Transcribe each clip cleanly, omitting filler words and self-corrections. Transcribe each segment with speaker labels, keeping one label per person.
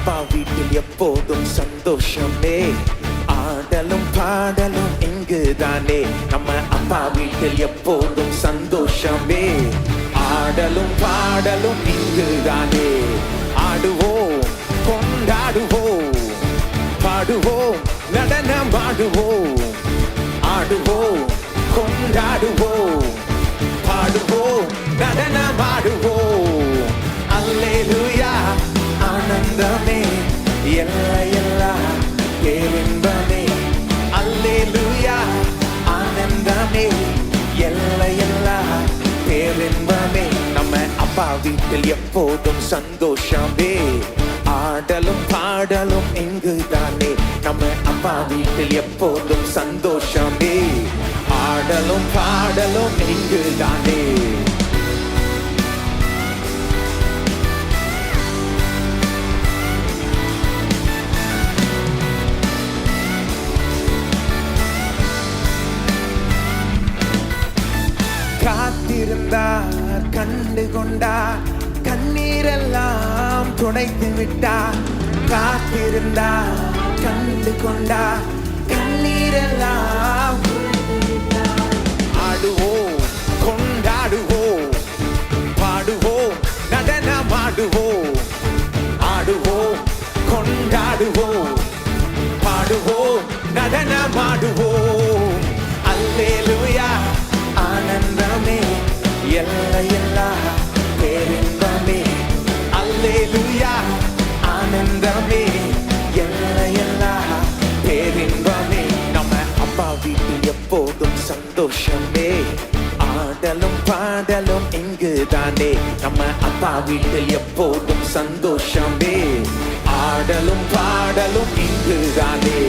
Speaker 1: அப்பா வீட்டில் எப்போதும் சந்தோஷமே. ஆடலும் பாடலும் இங்குதானே. நம்ம அப்பா வீட்டில் எப்போதும் சந்தோஷமே. ஆடலும் பாடலும் இங்குதானே. ஆடுவோம், கொண்டாடுவோம், பாடுவோம், நடனமாடுவோம். ஆடுவோம், கொண்டாடுவோம், பாடுவோம், நடனமாடுவோம். அல்லேலூயா, ஆனந்தமே, எல்லையில்லா பேரின்பமே. அல்லேலூயா, ஆனந்தமே, எல்லையில்லா பேரின்பமே. நம்ம அப்பா வீட்டில் எப்போதும் சந்தோஷமே. ஆடலும் பாடலும் இங்குதானே. நம்ம அப்பா வீட்டில் எப்போதும் சந்தோஷமே. ஆடலும் பாடலும் இங்குதானே. காத்திருந்தார், கண்டு கொண்டார், கண்ணீரெல்லாம் துடைத்து விட்டார். காத்திருந்தார், கண்டு கொண்டார், கண்ணீரெல்லாம் துடைத்து விட்டார். ஆடுவோம், கொண்டாடுவோம், பாடுவோம், நடனமாடுவோம். ஆடுவோம், கொண்டாடுவோம், பாடுவோம், நடனமாடுவோம். அல்லேலூயா, ஆனந்தமே, எல்லையில்லா பேரின்பமே. அல்லேலூயா, ஆனந்தமே, எல்லையில்லா பேரின்பமே. நம்ம அப்பா வீட்டில் எப்போதும் சந்தோஷமே. ஆடலும் பாடலும் இங்குதானே. நம்ம அப்பா வீட்டில் எப்போதும் சந்தோஷமே. ஆடலும் பாடலும் இங்குதானே.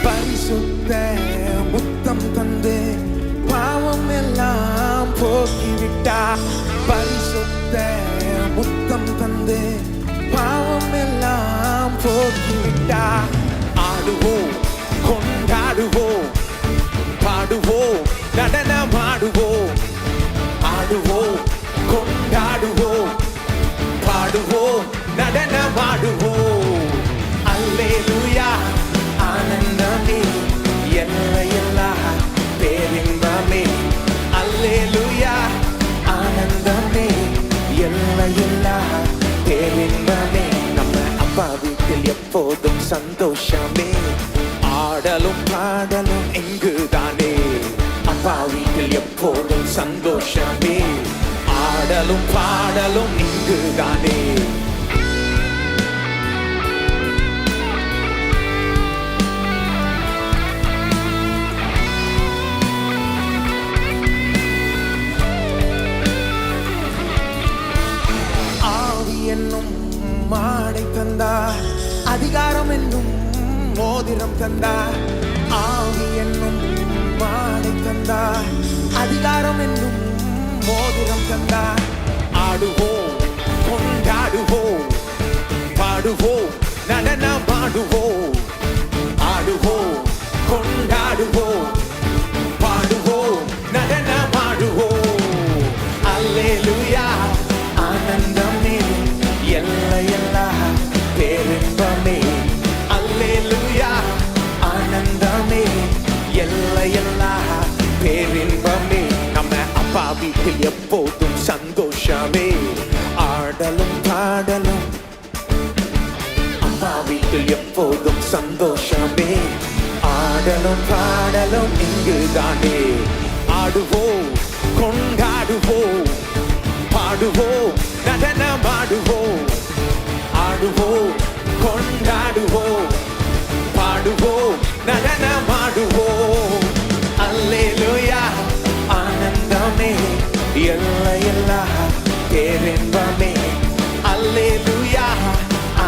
Speaker 1: பரிசுத்த முத்தம் தந்து பாவம் எல்லாம் போக்கிவிட்டார். பரிசுத்த முத்தம் தந்து பாவம் எல்லாம் போக்கிவிட்டார். ஆடுவோம், கொண்டாடுவோம், பாடுவோம், நடனமாடுவோம். ஆடுவோம், கொண்டாடுவோம், பாடுவோம், நடனமாடுவோம். அல்லேலூயா, ஆனந்தமே, எல்லையில்லா பேரின்பமே. அல்லேலூயா, ஆனந்தமே, எல்லையில்லா பேரின்பமே. நம்ம அப்பா வீட்டில் எப்போதும் சந்தோஷமே. ஆடலும் பாடலும் இங்குதானே. அப்பா வீட்டில் எப்போதும் சந்தோஷமே. ஆடலும் பாடலும் இங்குதானே. என்னும் மாடை தந்தார், அதிகாரம் என்னும் மோதிரம் தந்தார். ஆவி என்னும் மாடை தந்தார், அதிகாரம் என்னும் மோதிரம் தந்தார். ஆடுவோம், கொண்டாடுவோம், பாடுவோம், நடனமாடுவோம். ஆடுவோம், கொண்டாடுவோம், பாடுவோம், நடனமாடுவோம். அல்லேலூயா, ஆனந்தமே, எல்லையில்லா பேரின்பமே. அல்லேலூயா, ஆனந்தமே, எல்லையில்லா பேரின்பமே. நம்ம அப்பா வீட்டில் எப்போதும் சந்தோஷமே. ஆடலும் பாடலும் அப்பா வீட்டில் எப்போதும் சந்தோஷமே. ஆடலும் பாடலும் இங்குதானே. ஆடுவோம், கொண்டாடுவோம், பாடுவோம், நடனமாடுவோம். ஆடுவோம், கொண்டாடுவோம், பாடுவோம், நடனமாடுவோம். அல்லேலூயா, ஆனந்தமே, எல்லையில்லா பேரின்பமே. அல்லேலூயா,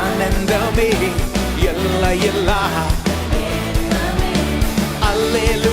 Speaker 1: ஆனந்தமே, எல்லையில்லா. அல்லேலூயா.